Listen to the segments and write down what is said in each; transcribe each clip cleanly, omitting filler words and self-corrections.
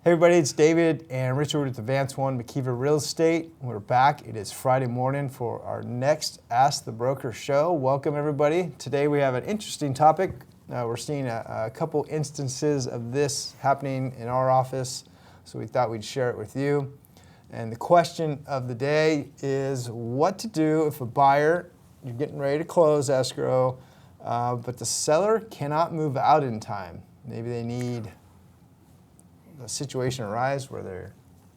Hey everybody, it's David and Richard with Advance One McKeever Real Estate. We're back. It is Friday morning for our next Ask the Broker show. Welcome everybody. Today we have an interesting topic. We're seeing a couple instances of this happening in our office, so we thought we'd share it with you. And the question of the day is what to do if a buyer, you're getting ready to close escrow, but the seller cannot move out in time. Maybe they need a situation arise where they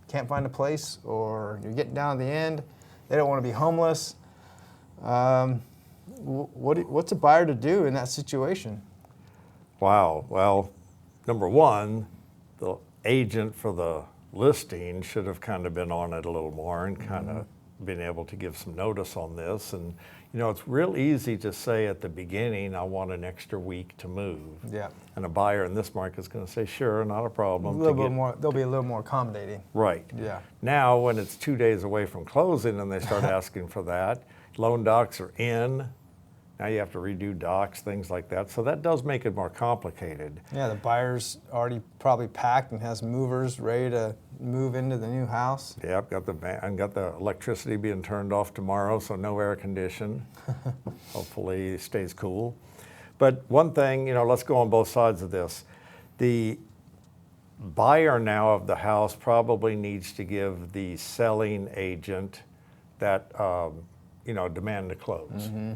can't find a place, or you're getting down to the end, they don't want to be homeless. What's a buyer to do in that situation? Wow. Well, number one, the agent for the listing should have kind of been on it a little more and kind of been able to give some notice on this. And you know, it's real easy to say at the beginning, I want an extra week to move. Yeah. And a buyer in this market is going to say, sure, not a problem. A little bit more, they'll be a little more accommodating. Right. Yeah. Now, when it's 2 days away from closing and they start asking for that, loan docs are in. Now you have to redo docs, things like that. So that does make it more complicated. Yeah, the buyer's already probably packed and has movers ready to move into the new house. Yep, got the electricity being turned off tomorrow, so no air condition. Hopefully it stays cool. But one thing, you know, let's go on both sides of this. The buyer now of the house probably needs to give the selling agent that, demand to close. Mm-hmm.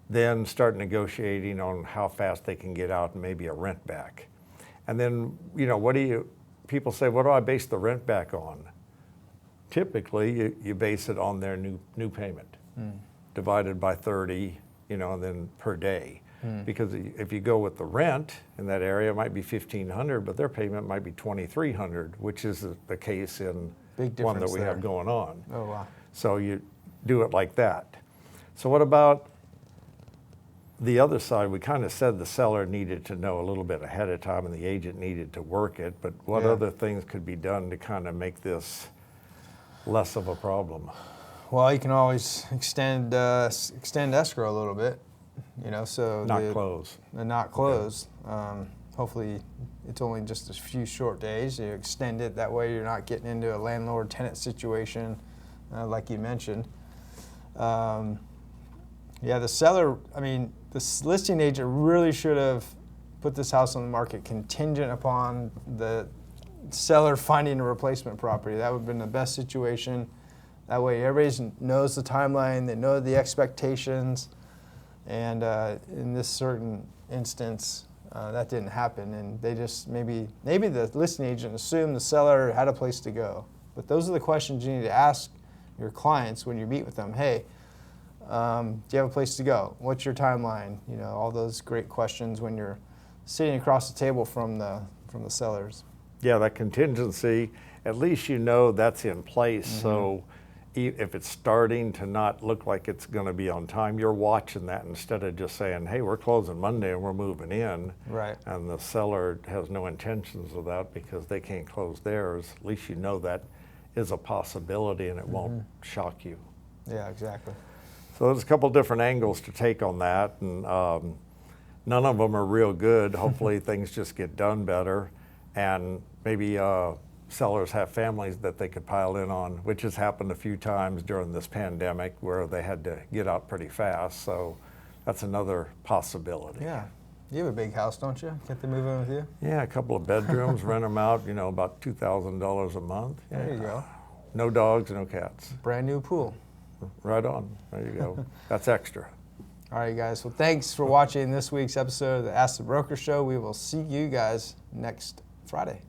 Then start negotiating on how fast they can get out and maybe a rent back. And then, you know, people say, what do I base the rent back on? Typically, you base it on their new payment, divided by 30, and then per day. Because if you go with the rent in that area, it might be $1,500, but their payment might be $2,300, which is the case in one that we have going on. Oh, wow. So you do it like that. So what about the other side? We kind of said the seller needed to know a little bit ahead of time and the agent needed to work it, but what other things could be done to kind of make this less of a problem? Well, you can always extend escrow a little bit, so not close. Not close. Okay. Hopefully it's only just a few short days. You extend it, that way you're not getting into a landlord-tenant situation like you mentioned. The seller, the listing agent really should have put this house on the market contingent upon the seller finding a replacement property. That would have been the best situation. That way everybody knows the timeline, they know the expectations, and in this certain instance, that didn't happen, and they just maybe the listing agent assumed the seller had a place to go. But those are the questions you need to ask your clients when you meet with them. Hey, do you have a place to go? What's your timeline? All those great questions when you're sitting across the table from the sellers. Yeah, that contingency, at least that's in place. Mm-hmm. So if it's starting to not look like it's going to be on time, you're watching that instead of just saying, hey, we're closing Monday and we're moving in. Right. And the seller has no intentions of that because they can't close theirs. At least that is a possibility and it won't shock you. Yeah, exactly. So there's a couple different angles to take on that, and none of them are real good. Hopefully things just get done better, and maybe sellers have families that they could pile in on, which has happened a few times during this pandemic where they had to get out pretty fast. So that's another possibility. Yeah. You have a big house, don't you? Can't they move in with you? Yeah, a couple of bedrooms, rent them out, about $2,000 a month. There you go. No dogs, no cats. Brand new pool. Right on. There you go. That's extra. All right, guys. Well, thanks for watching this week's episode of the Ask the Broker Show. We will see you guys next Friday.